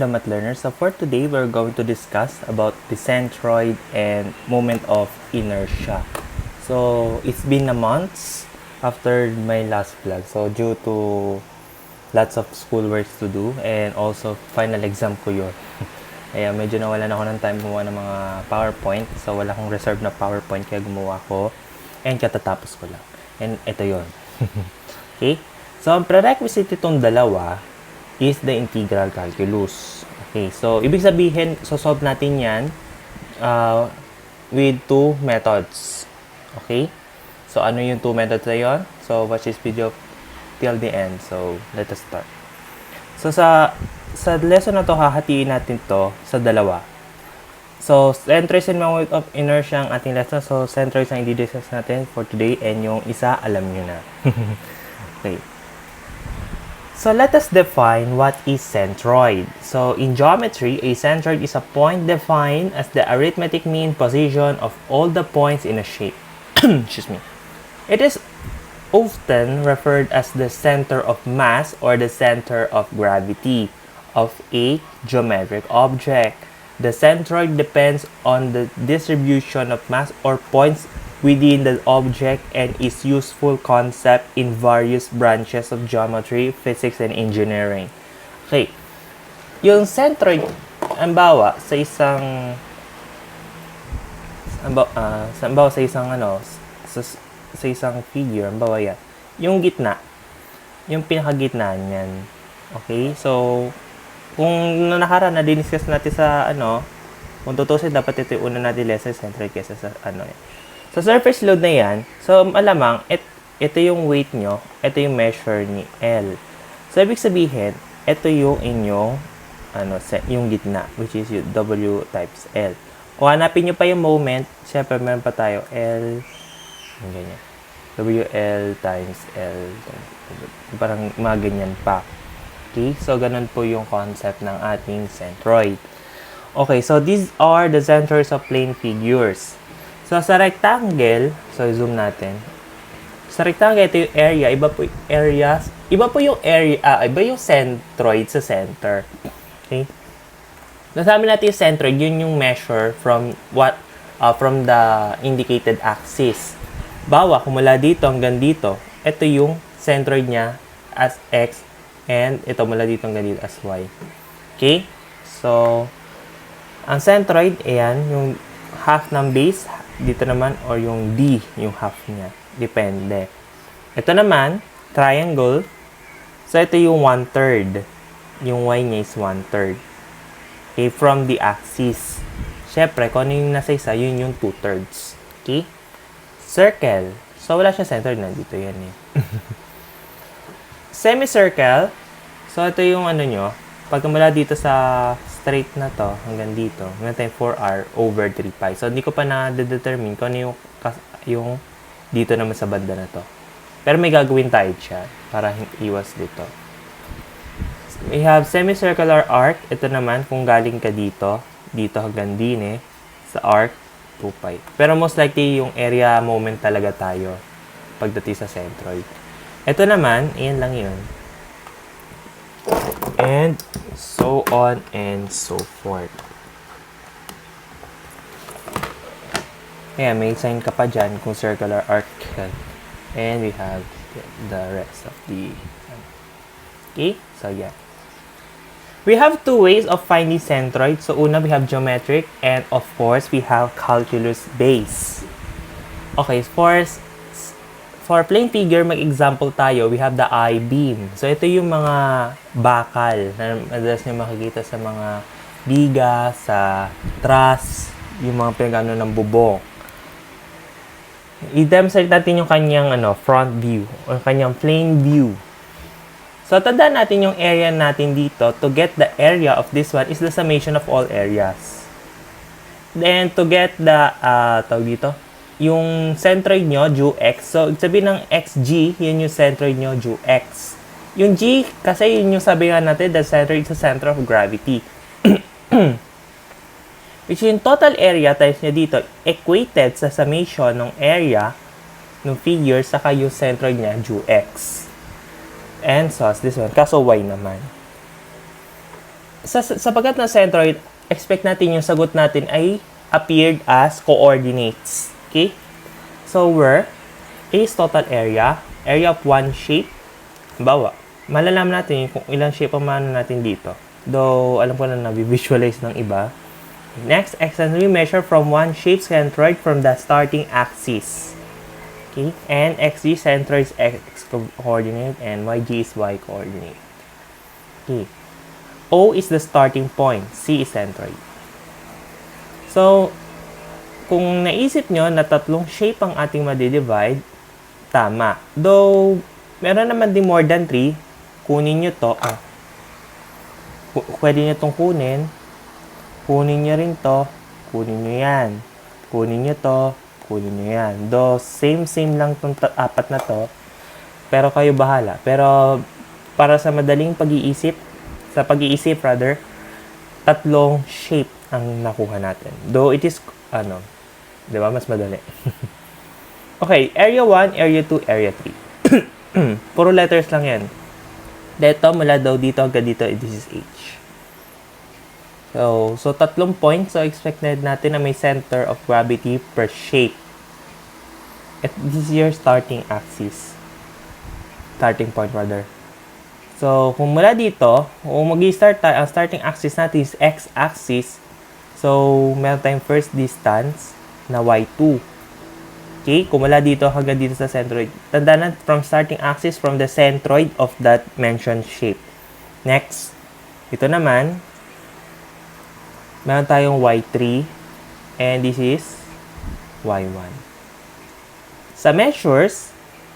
Hello Math Learners. So for today, we're going to discuss about the centroid and moment of inertia. So it's been a month after my last vlog. So due to lots of school works to do and also final exam ko yun. Kaya medyo nawalan ako ng time gumawa ng mga PowerPoint. So wala akong reserve na PowerPoint kaya gumawa ko. And katatapos ko lang. And ito yun. Okay? So ang prerequisite itong dalawa is the integral calculus. Okay, so ibig sabihin, solve natin yan with two methods. Okay? So ano yung two methods na yun? So watch this video till the end. So let us start. So sa lesson na to, hahatiin natin to sa dalawa. So centroids and moment of inertia ang ating lesson. So centroids ang i-discuss natin for today and yung isa alam nyo na. Okay. So let us define what is centroid. So in geometry, a centroid is a point defined as the arithmetic mean position of all the points in a shape. Excuse me. It is often referred as the center of mass or the center of gravity of a geometric object. The centroid depends on the distribution of mass or points within the object and is useful concept in various branches of geometry, physics, and engineering. Okay. Yung centroid, ambawa sa isang sa isang figure, ambawa yan. Yung gitna, yung pinakagitna niyan. Okay? So, kung nakaraan na diniscuss natin sa kung tutusin dapat ito yung una natin lesson centroid kaysa sa Sa surface load na yan, so malamang, ito yung weight nyo, ito yung measure ni L. So, ibig sabihin, ito yung inyong, yung gitna, which is yung W times L. Kung hanapin nyo pa yung moment, syempre, meron pa tayo L, yung ganyan. WL times L, parang mga ganyan pa. Okay? So, ganun po yung concept ng ating centroid. Okay, so these are the centroids of plane figures. So, sa rectangle, so zoom natin. Sa rectangle, ito yung area. Iba po yung areas. Iba yung centroid sa center. Okay? Nasabi natin yung centroid, yun yung measure from from the indicated axis. Bawa, kung mula dito hanggang dito, ito yung centroid niya as X and ito mula dito hanggang dito as Y. Okay? So, ang centroid, ayan, yung half ng base, dito naman, or yung D, yung half niya. Depende. Ito naman, triangle. So, ito yung 1/3. Yung Y niya is 1/3. Okay, from the axis. Siyempre, kung ano yung nasa isa, yun yung 2/3. Okay? Circle. So, wala siya centered. Nandito yan eh. Semicircle. So, ito yung nyo. Pag mula dito sa straight na to, hanggang dito, meron tayong 4r over 3pi. So, hindi ko pa na-determine kung ano yung dito naman sa banda na to. Pero may gagawin tayo siya para iwas dito. We have semicircular arc. Ito naman, kung galing ka dito hanggang din sa arc, 2pi. Pero most likely, yung area moment talaga tayo pagdating sa centroid. Ito naman, ayan lang yun. And so on and so forth. Kaya may sign ka pa dyan kung circular arc. And we have the rest of the... Okay? So, yeah. We have two ways of finding centroid. So, una, we have geometric. And, of course, we have calculus base. Okay, for plane figure, mag-example tayo, we have the I-beam. So, ito yung mga bakal na madalas nyo makikita sa mga biga, sa truss, yung mga pinagano ng bubong. I-demonstrate natin yung kanyang front view or kanyang plane view. So, tandaan natin yung area natin dito. To get the area of this one is the summation of all areas. Then, to get the, tawag dito, yung centroid nyo, due x. So, sabihin ng xg, yun yung centroid nyo, due x. Yung g, kasi yun yung sabihan natin, the centroid is the center of gravity. Which yung total area times nyo dito, equated sa summation ng area ng figure, saka yung centroid niya, due x. And so, this one, kaso y naman. Sapagat na centroid, expect natin yung sagot natin ay appeared as coordinates. Okay? So, where A is total area of one shape. Halimbawa, malalaman natin kung ilang shape ang maano natin dito. Though, alam ko na nabivisualize ng iba. Next, x and we measure from one shape centroid from the starting axis. Okay? And xg centroid is x coordinate and yg is y coordinate. Okay. O is the starting point. C is centroid. So, kung naisip nyo na tatlong shape ang ating madidivide, tama. Though, meron naman din more than 3, kunin nyo to. Pwede nyo itong kunin. Kunin nyo rin to. Kunin nyo yan. Kunin nyo to. Kunin nyo yan. Though, same lang itong apat na to. Pero kayo bahala. Pero, para sa madaling pag-iisip, tatlong shape ang nakuha natin. Though it is, di ba, mas madali. Okay, area 1, area 2, area 3. Puro letters lang yan. Dito, mula daw dito hanggang dito, this is H. So tatlong points. So, expected natin na may center of gravity per shape. At this is your starting axis. Starting point, rather. So, kung mula dito, kung mag-i-start tayo, ang starting axis natin is x-axis. So, meron tayong first distance na y2. Okay? Kung mula dito hanggang dito sa centroid. Tandaan na from starting axis from the centroid of that mentioned shape. Next, ito naman, meron tayong y3 and this is y1. Sa measures,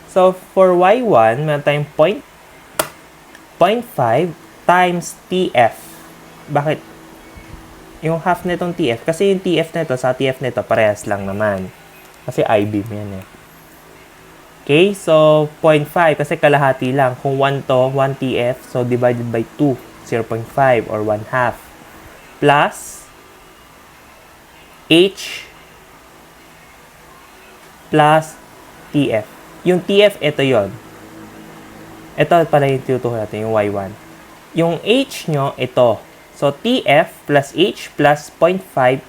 so for y1, meron tayong 0.5 times TF. Bakit? Yung half nitong TF. Kasi yung TF nito sa TF nito, parehas lang naman. Kasi I-beam yan eh. Okay, so 0.5 kasi kalahati lang. Kung 1 to, 1 TF, so divided by 2, 0.5 or 1 half. Plus H plus TF. Yung TF, ito yon. Ito pala yung tutukoy natin, yung y1. Yung h nyo, ito. So, TF plus h plus 0.5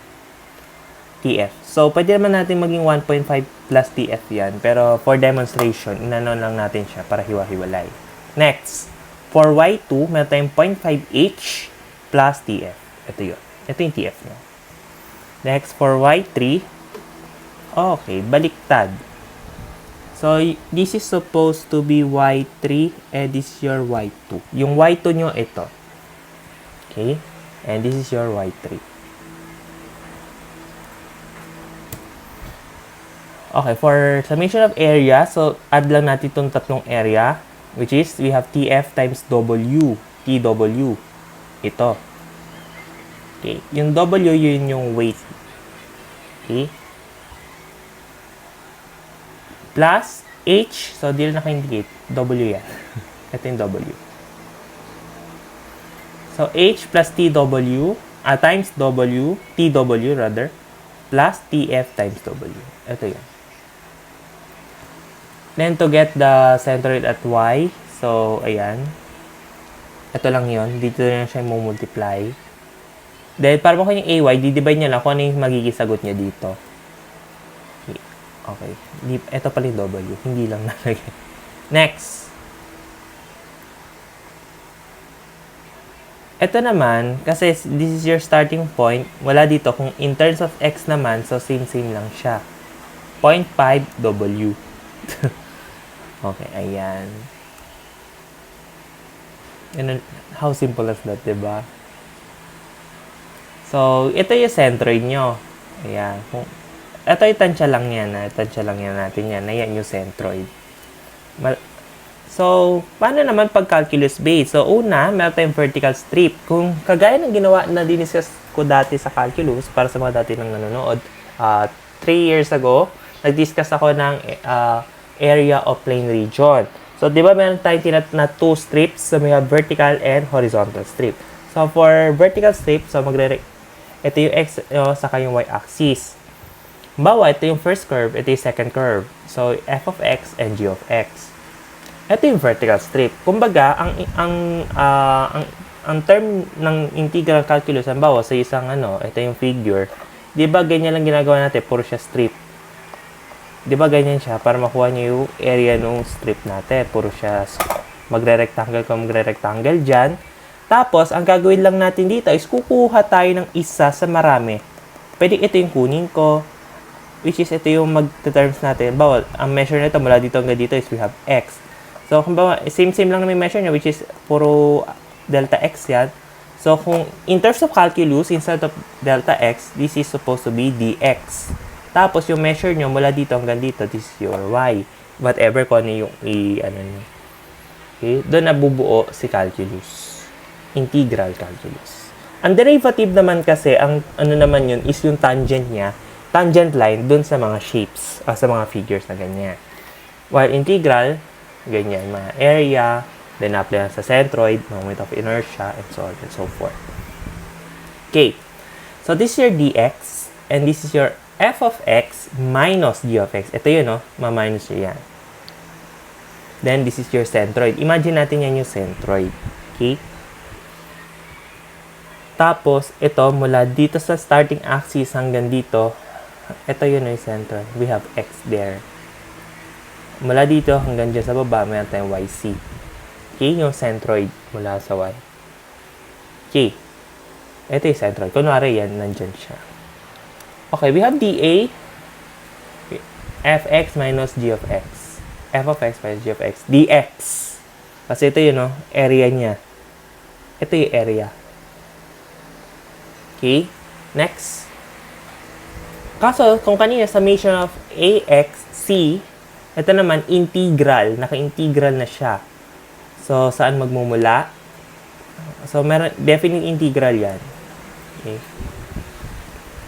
TF. So, pwede naman natin maging 1.5 plus TF yan. Pero, for demonstration, inanon lang natin siya para hiwa-hiwalay. Next, for y2, meron tayong 0.5h plus TF. Ito yun. Ito yung TF nyo. Next, for y3, okay, baliktad. So, this is supposed to be y3 and this is your y2. Yung y2 nyo, ito. Okay? And this is your y3. Okay, for summation of area, so add lang natin itong tatlong area, which is, we have TF times W. TW. Ito. Okay? Yung W, yun yung weight. Okay? Plus H, so di na naka-indicate, W yan. Ito yung W. So, H plus TW, times W, TW rather, plus TF times W. Ito yan. Then, to get the centroid at Y, so, ayan. Ito lang yon. Dito na siya multiply. Then, para mo kanyang AY, di-divide nyo lang kung ano yung magiging sagot niya dito. Okay. Ito pala yung W. Hindi lang nalagay. Next. Ito naman, kasi this is your starting point, wala dito. Kung in terms of X naman, so same lang siya. 0.5 W. Okay, ayan. And how simple is that, diba? So, ito yung centroid nyo. Ayan. Ito yung tansya lang yan. Tansya lang yan natin yan. Ayan yung centroid. So, paano naman pag calculus base? So, una, meron tayong vertical strip. Kung kagaya ng ginawa na diniscuss ko dati sa calculus, para sa mga dati nang nanonood, 3 years ago, nag-discuss ako ng area of plane region. So, di ba meron tayong na 2 strips? So, may vertical and horizontal strip. So, for vertical strip, so ito yung x, saka yung y-axis. Bawa, ito yung first curve, ito yung second curve. So, f of x and g of x. Ito yung vertical strip. Kumbaga, ang ang term ng integral calculus, halimbawa sa isang ito yung figure, di ba ganyan lang ginagawa natin, puro siya strip. Di ba ganyan siya, para makuha niyo yung area ng strip natin, puro siya magre-rectangle dyan. Tapos, ang gagawin lang natin dito is kukuha tayo ng isa sa marami. Pwede ito yung kunin ko, which is ito yung mag-terms natin. Bawal, ang measure nito mula dito hanggang dito is we have x. So, kung ba, same lang na may measure niya, which is puro delta x yan. So, kung in terms of calculus, instead of delta x, this is supposed to be dx. Tapos, yung measure nyo mula dito hanggang dito, this is your y. Whatever kung ano yung nyo. Okay? Doon nabubuo si calculus. Integral calculus. Ang derivative naman kasi, ang naman yun is yung tangent niya, tangent line dun sa mga shapes, sa mga figures na ganyan. While integral, ganyan, mga area, then apply sa centroid, moment of inertia, and so on and so forth. Okay. So, this is your dx, and this is your f of x minus g of x. Ito yun, no? Ma-minus nyo yan. Then, this is your centroid. Imagine natin yan yung centroid. Okay? Tapos, ito, mula dito sa starting axis hanggang dito, ito yun yung centroid. We have x there. Mula dito hanggang dyan sa baba, mayroon tayong yc. Okay, yung centroid mula sa y. Okay. Ito yung centroid. Kunwari yan, nandyan siya. Okay, we have dA, fx minus g of x. F of x minus g of x. dx. Kasi ito yun, no? Area niya. Ito yung area. Okay. Next. Kaso, kung kanina summation of ax, c, ito naman, integral. Naka-integral na siya. So, saan magmumula? So, meron, definite integral yan. Okay.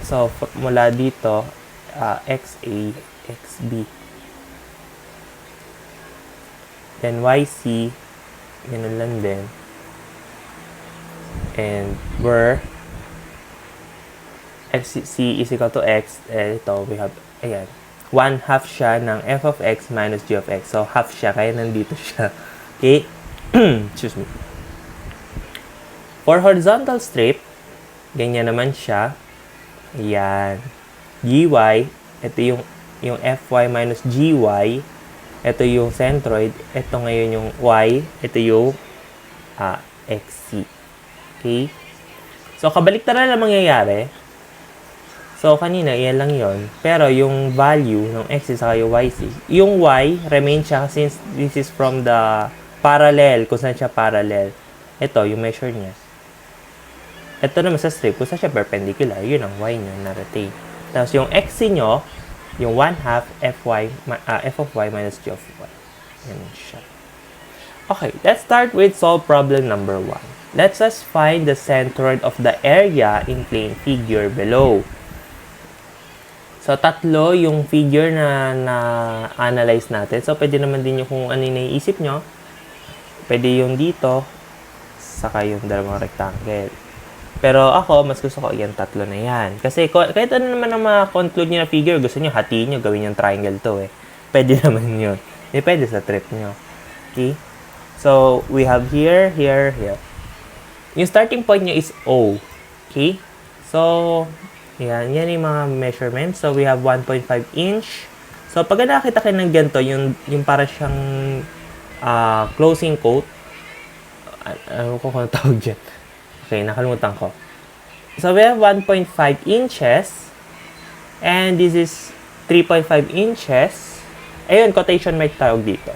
So, mula dito, xa, xb. Then, yc, ganun lang din. And, where fc is equal to x, ito, we have, ayan, 1/2 siya ng f of x minus g of x. So, half siya, kaya nandito siya. Okay? Excuse me. For horizontal strip, ganyan naman siya. Ayan. gy, ito yung fy minus gy. Ito yung centroid. Ito ngayon yung y. Ito yung xc. Okay? So, kabaliktaran na mangyayari. So, kanina, yan lang yon. Pero, yung value ng x is saka yung yc. Yung y, remain siya since this is from the parallel. Kung saan siya parallel. Ito, yung measure niya. Ito naman sa strip, kung saan siya perpendicular. Yun ang y nyo na retain. Tapos, yung xc nyo, yung 1/2 f of y minus g of y. Yan siya. Okay, let's start with solve problem number 1. Let's just find the centroid of the area in plane figure below. So, tatlo yung figure na analyze natin. So, pwede naman din yung kung ano yung naiisip nyo. Pwede yung dito, saka yung dalawang rectangle. Pero ako, mas gusto ko yung tatlo na yan. Kasi kahit ano naman ang ma-conclude nyo na figure, gusto nyo hatiin nyo, gawin yung triangle to eh. Pwede naman yun. Pwede sa trip nyo. Okay? So, we have here, here, here. Yung starting point nyo is O. Okay? So, yan yung mga measurements. So, we have 1.5 inch. So, pag nakita kayo ng ganito, yung para siyang closing coat. Ano ko kung tawag dyan? Okay, nakalimutan ko. So, we have 1.5 inches. And this is 3.5 inches. Ayun, quotation mark tawag dito.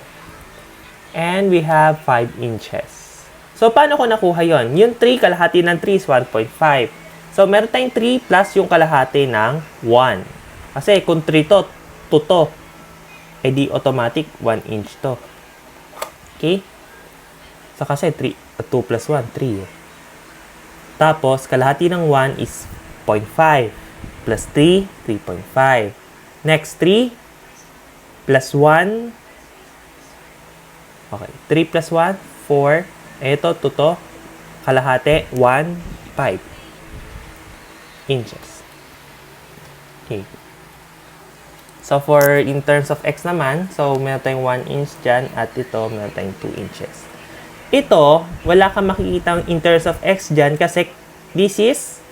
And we have 5 inches. So, paano ko nakuha yon? Yung 3, kalahati ng 3 is 1.5. So, meron tayong 3 plus yung kalahati ng 1. Kasi kung 3 to, 2 to. Eh di automatic 1 inch to. Okay? So, kasi 2 plus 1, 3 eh. Tapos, kalahati ng 1 is 0.5. Plus 3, 3.5. Next, 3 plus 1. Okay. 3 plus 1, 4. Ito, 2 to. Kalahati, 1, 5 inches. Okay. So, in terms of x naman, so, meron tayong 1 inch dyan at ito, meron tayong 2 inches. Ito, wala kang makikita in terms of x dyan kasi this is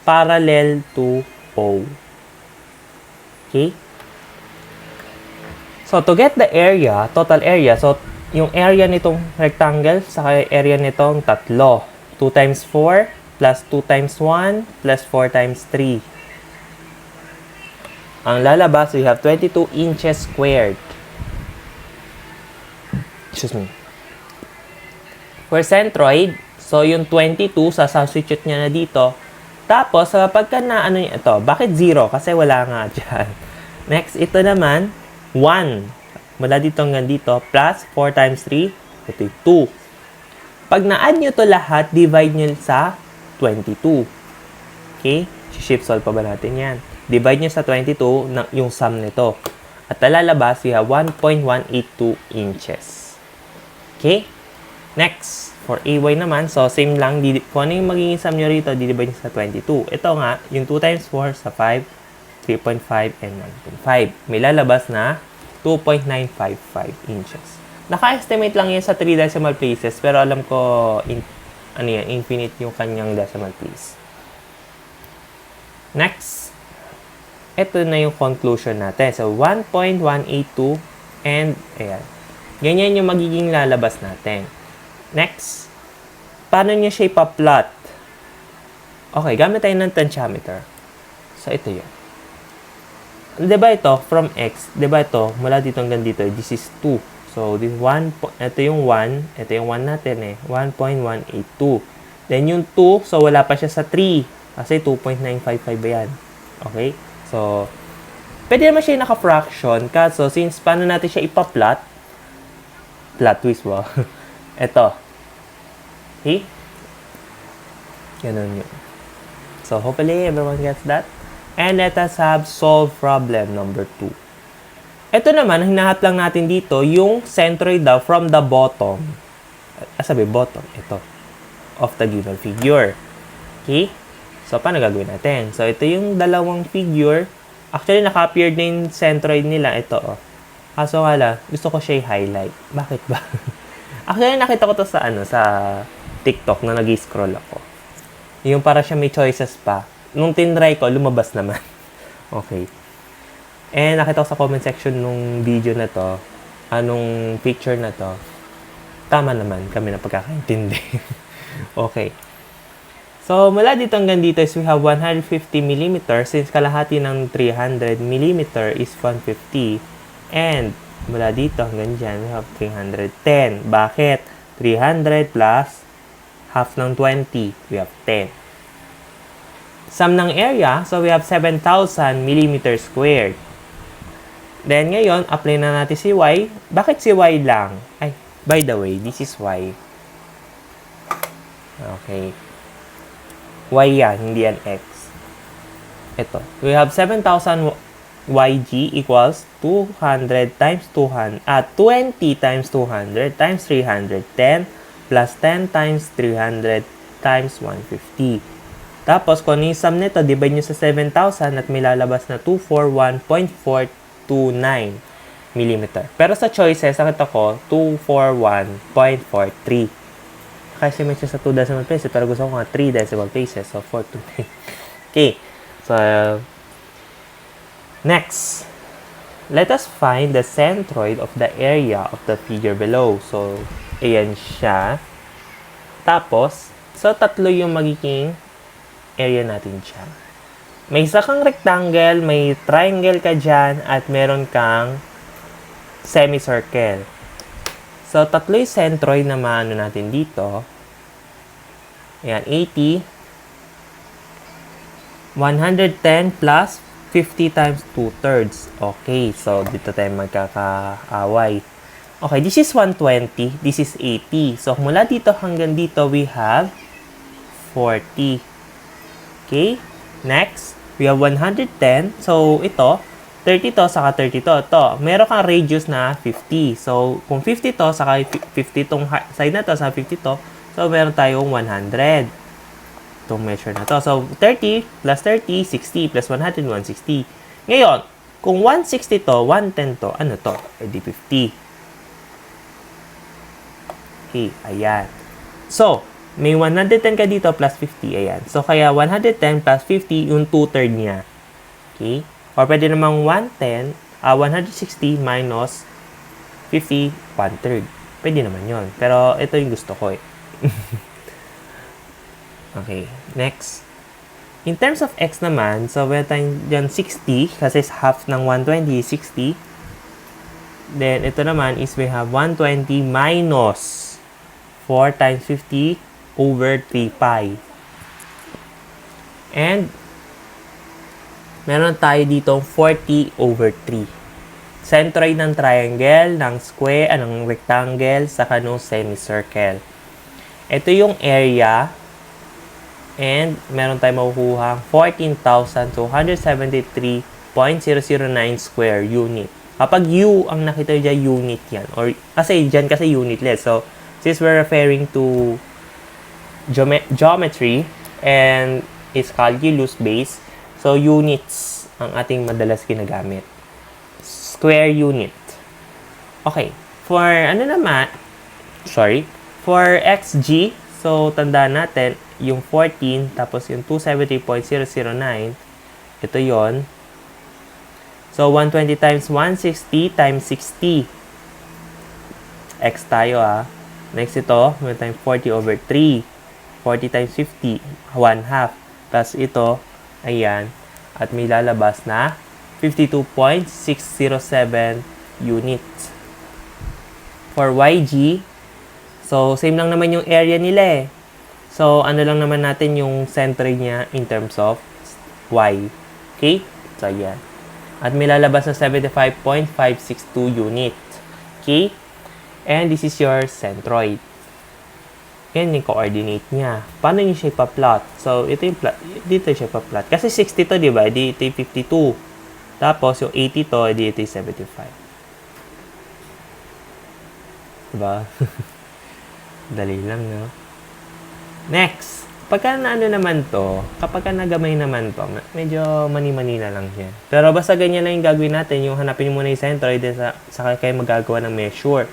parallel to O. Okay? So, to get the area, total area, so, yung area nitong rectangle sa area nitong tatlo. 2 times 4 plus 2 times 1 plus 4 times 3. Ang lalabas, we have 22 inches squared. Excuse me. For centroid, so yung 22, substitute niya na dito. Tapos, pagka na ano ito, bakit 0? Kasi wala nga dyan. Next, ito naman, 1. Mula dito hanggang dito, plus 4 times 3, ito yung 2. Pag na-add nyo to lahat, divide nyo sa 22. Okay? Shift solve pa ba natin yan? Divide nyo sa 22 yung sum nito. At lalabas, we have 1.182 inches. Okay? Next, for AY naman, so same lang. Kung ano yung magiging sum nyo rito, divide nyo sa 22. Ito nga, yung 2 times 4 sa 5, 3.5, and 1.5. May lalabas na 2.955 inches. Naka-estimate lang yan sa 3 decimal places, pero alam ko, infinite yung kanyang decimal place. Next, ito na yung conclusion natin. So, 1.182 and, ayan. Ganyan yung magiging lalabas natin. Next, paano nyo siya ipa-plot? Okay, gamit tayo ng tensiometer. So, ito yun. Diba ito, from x, diba ito, mula dito hanggang dito, this is 2. So, this ito yung 1, ito yung 1 natin eh, 1.182. Then yung 2, so wala pa siya sa 3, kasi 2.955 ba yan? Okay? So, pwede naman siya naka-fraction, kaso since paano natin siya ipa-plot, plot twist ba? Ito. Okay? Ganun yun. So, hopefully everyone gets that. And let us have solve problem number 2. Ito naman, hinahat lang natin dito, yung centroid daw from the bottom. Sabi, bottom. Ito. Of the given figure. Okay? So, paano gagawin natin? So, ito yung dalawang figure. Actually, naka-appear na yung centroid nila. Ito, oh. Kaso nga lang, gusto ko siya i-highlight. Bakit ba? Actually, nakita ko to sa, sa TikTok na nag-scroll ako. Yung para siya may choices pa. Nung tinry ko, lumabas naman. Okay. And nakita ko sa comment section nung video na to, anong picture na to, tama naman kami na pagkakaintindi. Okay. So, mula dito hanggang dito is we have 150 mm since kalahati ng 300 mm is 150. And mula dito hanggang dyan, we have 310. Bakit? 300 plus half ng 20, we have 10. Sum ng area, so we have 7,000 mm squared. Then, ngayon, apply na natin si Y. Bakit si Y lang? Ay, by the way, this is Y. Okay. Y yan, hindi yan X. Ito. We have 7,000 YG equals 200 times 200, 20 times 200 times 310 plus 10 times 300 times 150. Tapos, kung yung sum nito, divide nyo sa 7,000 at may lalabas na 241.429 mm. Pero sa choices, nakita ko, 241.43. Kasi may siya sa 2 decimal places, pero gusto ko nga 3 decimal places. So, 429. Okay. So, next. Let us find the centroid of the area of the figure below. So, ayan siya. Tapos, so, tatlo yung magiging area natin siya. May isa kang rectangle, may triangle ka dyan, at meron kang semicircle. So, tatlo yung centroid na maano natin dito. Ayan, 80. 110 plus 50 times 2/3. Okay, so dito tayo magkakaaway. Okay, this is 120. This is 80. So, mula dito hanggang dito, we have 40. Okay, next, we have 110. So, ito, 30 to, saka 30 to. Ito, meron kang radius na 50. So, kung 50 to, saka 50 tong side na to, saka 50 to, so, meron tayong 100. Itong measure na to. So, 30 plus 30, 60 plus 100, 160. Ngayon, kung 160 to, 110 to, ano to? E di 50. 50. Ayan. So, may 110 ka dito plus 50. Ayan. So, kaya 110 plus 50 yung 2/3 niya. Okay? Or pwede namang 160 minus 50, 1/3. Pwede naman yon. Pero ito yung gusto ko eh. Okay. Next. In terms of x naman, so meron tayong dyan 60 kasi half ng 120 is 60. Then, ito naman is we have 120 minus 4 times 50 over 3 pi. And, meron tayo dito 40 over 3. Centroid ng triangle, ng square, ng rectangle, saka ng semicircle. Ito yung area. And, meron tayo makukuha 14,273.009 square unit. Kapag U ang nakita dyan, unit yan. Or, kasi dyan kasi unitless. So, since we're referring to geometry and is calculus based, so units ang ating madalas ginagamit. Square unit. Okay. For for xg, so tandaan natin, yung 14, tapos yung 270.009, ito yon. So, 120 times 160 times 60. X tayo Next ito, meron tayong 40 over 3. 40 times 50, 1/2. Plus ito, ayan. At may lalabas na 52.607 units. For YG, so same lang naman yung area nila eh. So, ano lang naman natin yung center niya in terms of Y. Okay? So, ayan. At may lalabas na 75.562 units. Okay? And this is your centroid. Yan yung coordinate niya. Paano niyo siya ipa-plot? So, ito yung plot. Dito siya ipa-plot. Kasi 60 to, di ba? Dito yung 52. Tapos, yung 80 to, dito yung 75. Diba? Dali lang, no? Next. Pagka naman to, kapag nagamay naman to, medyo mani-mani na lang yan. Pero basta ganyan lang yung gagawin natin. Yung hanapin muna yung centroid, saka kayo magagawa ng measure.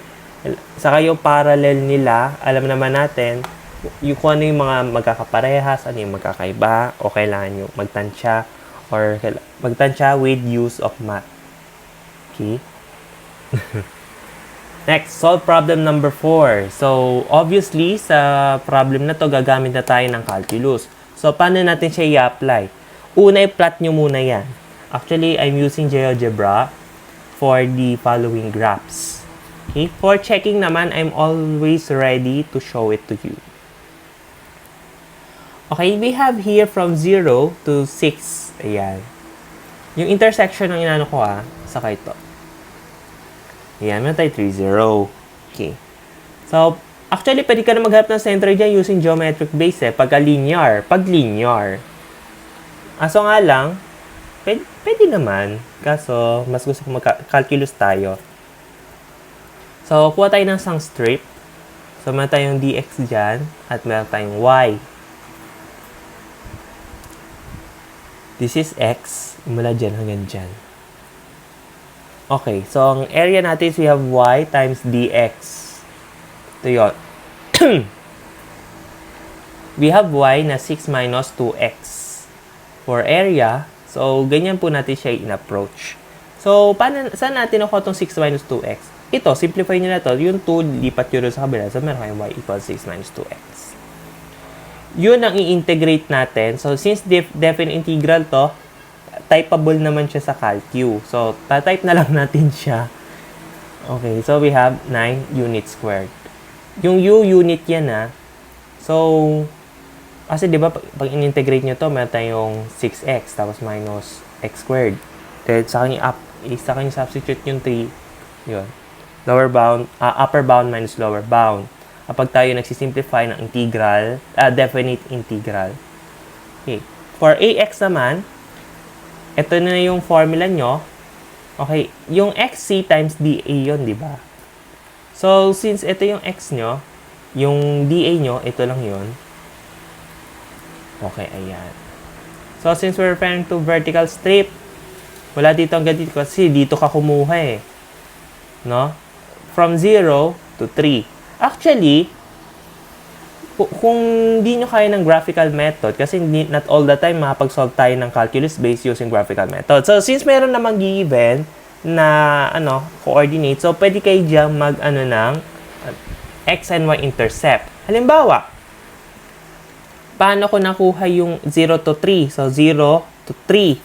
Saka yung parallel nila, alam naman natin, yung kung ano yung mga magkakaparehas, ano yung magkakaiba, o kailangan yung magtansya, or magtansya with use of math. Okay? Next, solve problem number 4. So, obviously, sa problem na to, gagamit na tayo ng calculus. So, paano natin siya i-apply? Una, i-plot nyo muna yan. Actually, I'm using GeoGebra for the following graphs. Okay? For checking naman, I'm always ready to show it to you. Okay, we have here from 0 to 6. Ayan. Yung intersection ng inano ko saka ito. Ayan, meron tayo 3, 0. Okay. So, actually, pwede ka na maghanap ng centroid dyan using geometric base pagka linear. Pag linear. Aso nga lang, pwede naman. Kaso, mas gusto ko mag-calculus tayo. So, kuha tayo ng isang strip. So, meron tayong dx dyan at meron tayong y. This is x mula dyan hanggang dyan. Okay, so ang area natin is we have y times dx. Ito yun. We have y na 6 minus 2x. For area, so ganyan po natin siya in-approach. So, saan natin nakuha itong 6 minus 2x? Ito, simplify nyo na ito. Yung 2, lipat nyo sa kabila. So, meron kayong y equals 6 minus 2x. Yun ang i-integrate natin. So, since definite integral to, typeable naman siya sa calcu. So, type na lang natin siya. Okay, so we have 9 units squared. Yung u unit yan So, kasi di ba pag in-integrate nyo to, meron tayong 6x tapos minus x squared. Then, sa kanya substitute yung 3. Yun. Lower bound, upper bound minus lower bound. Kapag tayo nagsisimplify ng integral, definite integral. Okay. For ax naman, ito na yung formula nyo. Okay, yung xc times dA yun, di ba? So, since ito yung x nyo, yung dA nyo, ito lang yun. Okay, ayan. So, since we're referring to vertical strip, wala dito hanggang dito kasi dito ka kumuha No? From 0 to 3. Actually, kung di nyo kaya ng graphical method, kasi not all the time makapag-solve tayo ng calculus based using graphical method. So, since meron namang given na coordinate, so pwede kayo dyan ng x and y intercept. Halimbawa, paano ko nakuha yung 0 to 3? So, 0 to 3.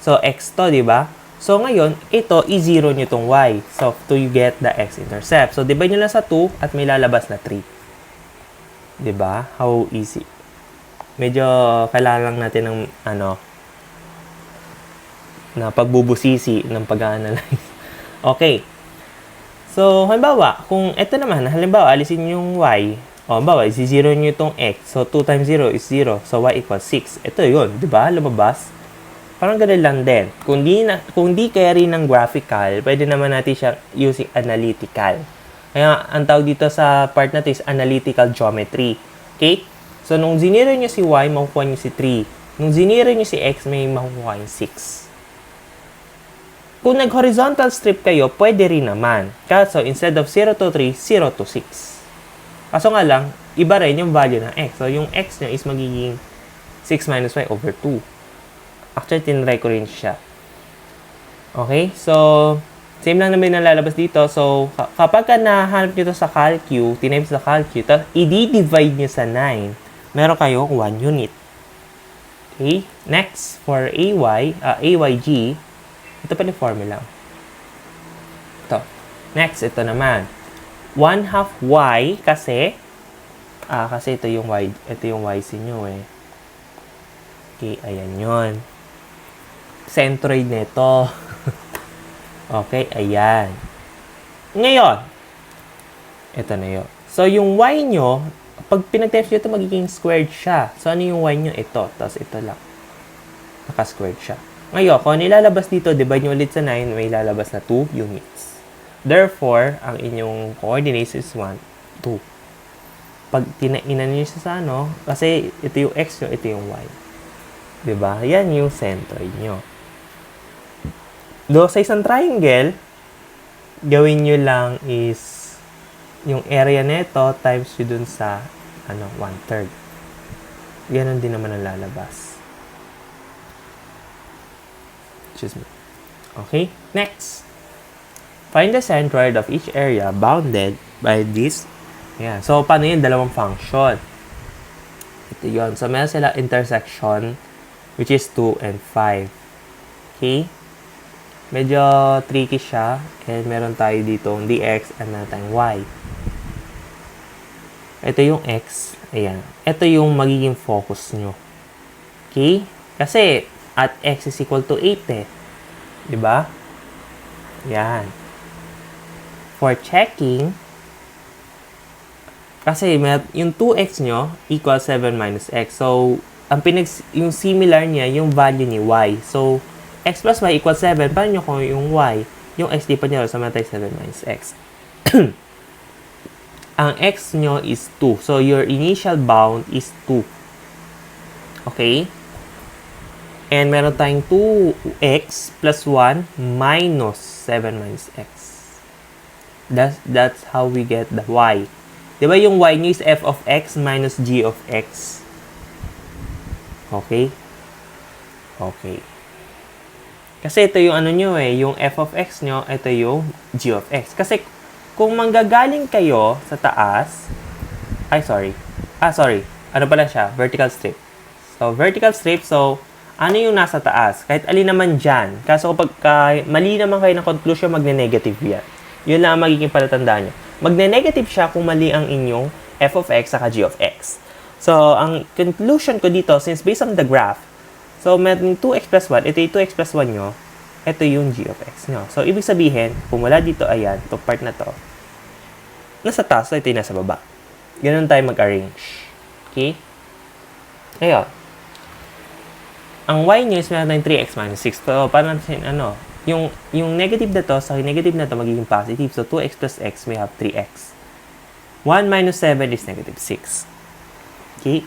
So, x to, di ba? So, ngayon, ito, i-0 nyo itong y. So, to you get the x-intercept. So, divide nyo lang sa 2 at may lalabas na 3. Diba? How easy. Medyo kailangan lang natin ng, na pagbubusisi ng pag-analyze. Okay. So, halimbawa, kung ito naman, halimbawa, alisin yung y. O, halimbawa, isi-0 nyo itong x. So, 2 times 0 is 0. So, y equals 6. Ito yun. Diba? Lumabas. Parang ganun lang din. Kung di kaya rin ng graphical, pwede naman natin siya using analytical. Kaya, ang tawag dito sa part na ito is analytical geometry. Okay? So, nung ziniro nyo si y, makukuha nyo si 3. Nung ziniro nyo si x, may makukuha yung 6. Kung nag-horizontal strip kayo, pwede rin naman. So, instead of 0 to 3, 0 to 6. Kaso nga lang, iba rin yung value ng x. So, yung x nyo is magiging 6 minus y over 2. Actually, tinry ko rin siya. Okay? So, same lang naman yung lalabas dito. So, kapag nahanap nyo ito sa calcu, tinimes sa calcu, tapos i-divide nyo sa 9, meron kayo 1 unit. Okay? Next, for AYG, ito pa yung formula. Ito. Next, ito naman. 1/2 y kasi ito yung y sinyo eh. Okay, ayan yun. Centroid nito. Okay, ayan. Ngayon, ito na yun. So, yung y nyo, pag pinag-times nyo ito, magiging squared siya. So, ano yung y nyo? Ito. Tapos, ito lang. Naka-squared siya. Ngayon, kung nilalabas dito, divide nyo ulit sa 9, may lalabas na 2 units. Therefore, ang inyong coordinates is 1, 2. Pag tinainan nyo siya sa kasi ito yung x nyo, ito yung y. Diba? Yan yung centroid nyo. Sa isang triangle, gawin nyo lang is yung area nito times nyo dun sa 1/3. Ganon din naman ang lalabas. Excuse me. Okay, next. Find the centroid of each area bounded by this. Yeah. So, paano yun? Dalawang function. Ito yun. So, meron sila intersection which is 2 and 5. Okay? Medyo tricky siya. And meron tayo dito dx and meron tayong y. Ito yung x. Ayan. Ito yung magiging focus nyo. Okay? Kasi, at x is equal to 8 eh. Diba? Yan. For checking, kasi yung 2x nyo equals 7 minus x. So, yung similar niya, yung value ni y. So, x plus y equals 7. Paano nyo kung yung y? Yung x di pa nyo, so matay 7 minus x. Ang x nyo is 2. So, your initial bound is 2. Okay? And meron tayong 2x plus 1 minus 7 minus x. That's how we get the y. Diba yung y nyo is f of x minus g of x? Okay? Okay. Kasi ito yung nyo yung f of x nyo, ito yung g of x. Kasi kung manggagaling kayo sa taas, sorry. Ano pala siya? Vertical strip. So, vertical strip, so, ano yung nasa taas? Kahit alin naman dyan. Kaso kapag mali naman kayo ng conclusion, magne-negative yan. Yun lang ang magiging palatandaan nyo. Magne-negative siya kung mali ang inyong f of x saka g of x. So, ang conclusion ko dito, since based on the graph, so, meron 2x plus 1, ito yung 2x plus 1 nyo, ito yung g of x nyo. So, ibig sabihin, kung mula dito, ayan, itong part na to, nasa taas, so ito yung nasa baba. Ganun tayo mag-arrange. Okay? Ngayon, ang y nyo is meron tayong 3x minus 6. So, paano natin, yung negative na to, sa negative na to, magiging positive. So, 2x plus x, may have 3x. 1 minus 7 is negative 6. Okay?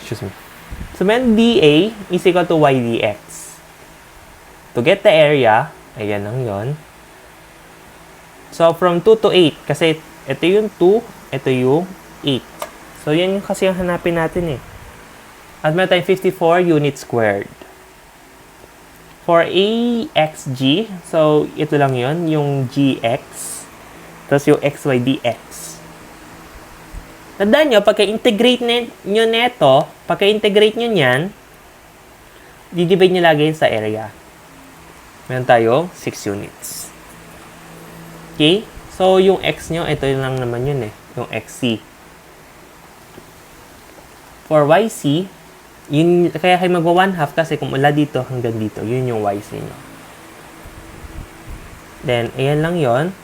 Excuse me. So, meron dA is equal to y dx. To get the area, ayan lang yun. So, from 2 to 8. Kasi ito yung 2, ito yung 8. So, yan yung kasi yung hanapin natin eh. At meron tayong 54 units squared. For AXG, so ito lang yun, yung GX. Tapos yung XY dx. Tandaan nyo, pagka-integrate nyo neto, pagka-integrate nyo nyan, didivide nyo lagi sa area. Meron tayong 6 units. Okay? So, yung X nyo, ito lang naman yun eh. Yung XC. For YC, yun, kaya kayo magwa 1/2 kasi kung mula dito hanggang dito, yun yung YC nyo. Then, ayan lang yon.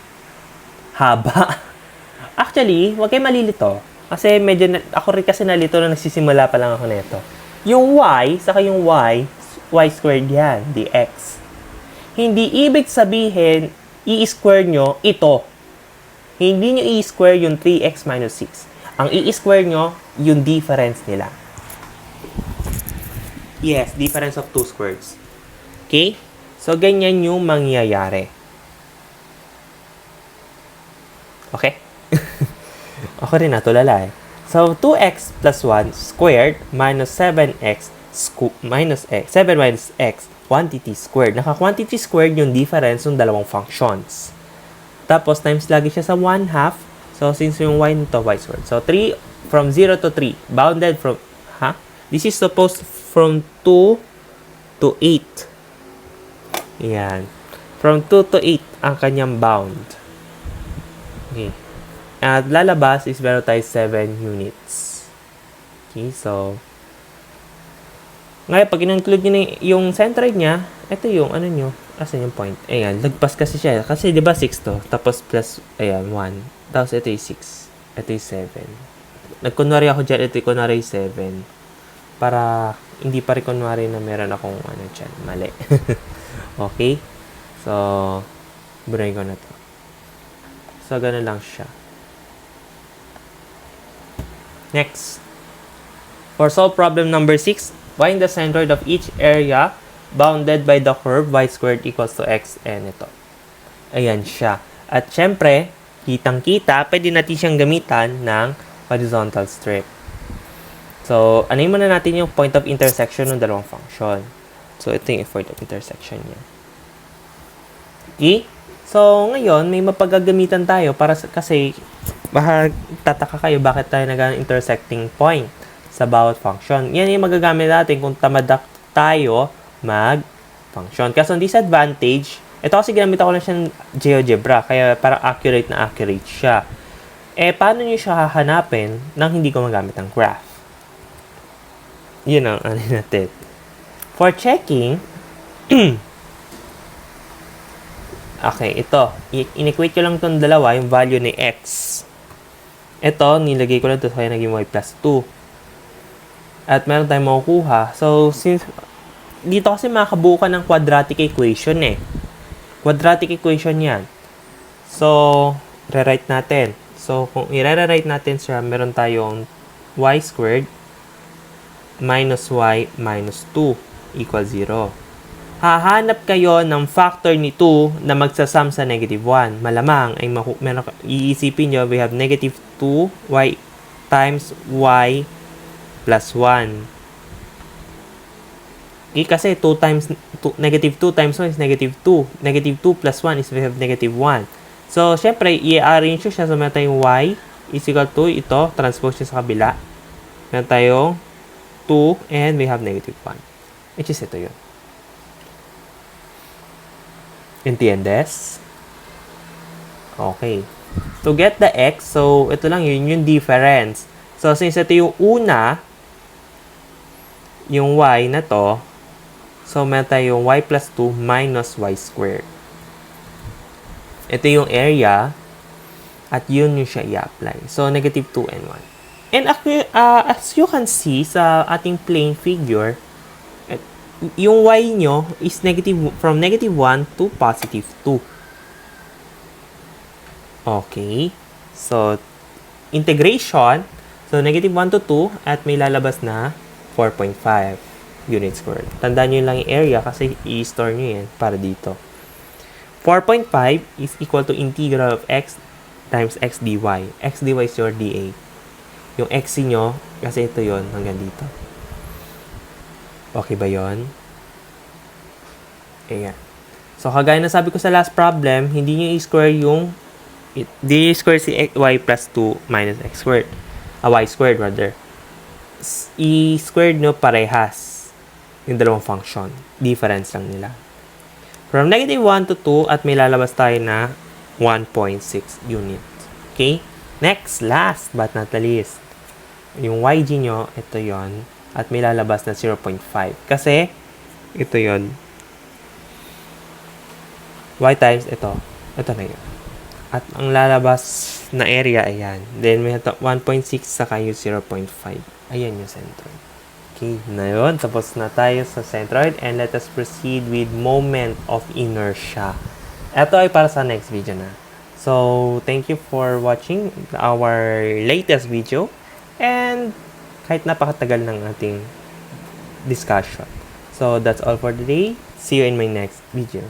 Haba. Actually, huwag kayo malilito. Kasi medyo, ako rin kasi nalito na nagsisimula pa lang ako nito. Yung Y, saka yung Y squared yan, dx. Hindi ibig sabihin, i-square nyo ito. Hindi nyo i-square yung 3x minus 6. Ang i-square nyo, yung difference nila. Yes, difference of two squares. Okay? So, ganyan yung mangyayari. Okay? Ako rin natulala eh. So, 2x plus 1 squared minus 7x minus x, 7 minus x, quantity squared. Naka-quantity squared yung difference ng dalawang functions. Tapos, times lagi siya sa 1/2. So, since yung y nito, y squared. So, 3 from 0 to 3. Bounded from, This is supposed from 2 to 8. Yan. From 2 to 8 ang kanyang bound. Okay. At lalabas is meron tayo 7 units. Okay, so ngayon, pag in-include nyo yung centroid niya, ito yung ano nyo, asan yung point? Ayan, lagpas kasi siya. Kasi di ba 6 to? Tapos plus, ayan, 1. Tapos ito yung 6. Ito yung 7. Nagkunwari ako dyan, ito yung kunwari 7. Para hindi pa rin kunwari na meron akong ano dyan, mali. Okay? So, buray ko na to. So, ganun lang siya. Next. For solve problem number 6, find the centroid of each area bounded by the curve y squared equals to x and ito. Ayan siya. At syempre, kitang-kita, pwede natin siyang gamitan ng horizontal strip. So, anayin muna natin yung point of intersection ng dalawang function. So, ito yung point of intersection niya. Okay? So, ngayon, may mapagagamitan tayo para kasi baka tataka kayo bakit tayo nag-intersecting point sa bawat function. Yan yung magagamit natin kung tamad tayo mag-function. Kasi ang disadvantage, ito kasi ginamit ako lang siyang GeoGebra, kaya parang accurate na accurate siya. Eh, paano nyo siya hahanapin nang hindi ko magamit ang graph? Yun ang ano natin. For checking, okay, ito. In-equate ko lang itong dalawa, yung value ni x. Ito, nilagay ko lang ito kaya naging y plus 2. At meron tayong makukuha. So, since dito kasi makabuo ka ng quadratic equation eh. Quadratic equation yan. So, rewrite natin. So, kung i-rewrite natin siya, meron tayong y squared minus y minus 2 equals 0. Hahanap kayo ng factor ni 2 na magsasum sa negative 1. Malamang ay iisipin nyo, we have negative 2y times y plus 1. Okay, kasi 2 times negative 2 times 1 is negative 2. Negative 2 plus 1 is we have negative 1. So, syempre, i-arrange siya. So, meron tayong y is equal to ito. Transpose siya sa kabila. Meron tayong 2 and we have negative 1. Which is ito yun. Entiendes? Okay. To get the x, so ito lang yun, yung difference. So, since ito yung una, yung y na to, so meron tayong y plus 2 minus y squared. Ito yung area, at yun yung siya i-apply. So, negative 2 and 1. And as you can see sa ating plane figure, yung y nyo is from negative 1 to positive 2. Okay. So, integration. So, negative 1 to 2 at may lalabas na 4.5 units squared. Tandaan nyo lang yung area kasi i-store nyo yan para dito. 4.5 is equal to integral of x times x dy. X dy is your dA. Yung x nyo, kasi ito yon hanggang dito. Okay ba yon? Ayan. So, kagaya na sabi ko sa last problem, hindi nyo i-square yung hindi nyo i-square si y plus 2 minus x squared. Y squared rather. I-squared nyo parehas yung dalawang function. Difference lang nila. From negative 1 to 2 at may lalabas tayo na 1.6 units. Okay? Next, last but not the least. Yung yg nyo, ito yon at may lalabas na 0.5. Kasi, ito yon y times ito. Ito na yun. At ang lalabas na area, ayan. Then, may 1.6 saka yung 0.5. Ayan yung centroid. Okay, na yun. Tapos na tayo sa centroid. And let us proceed with moment of inertia. Ito ay para sa next video na. So, thank you for watching our latest video. And, kahit napakatagal ng ating discussion. So, that's all for today. See you in my next video.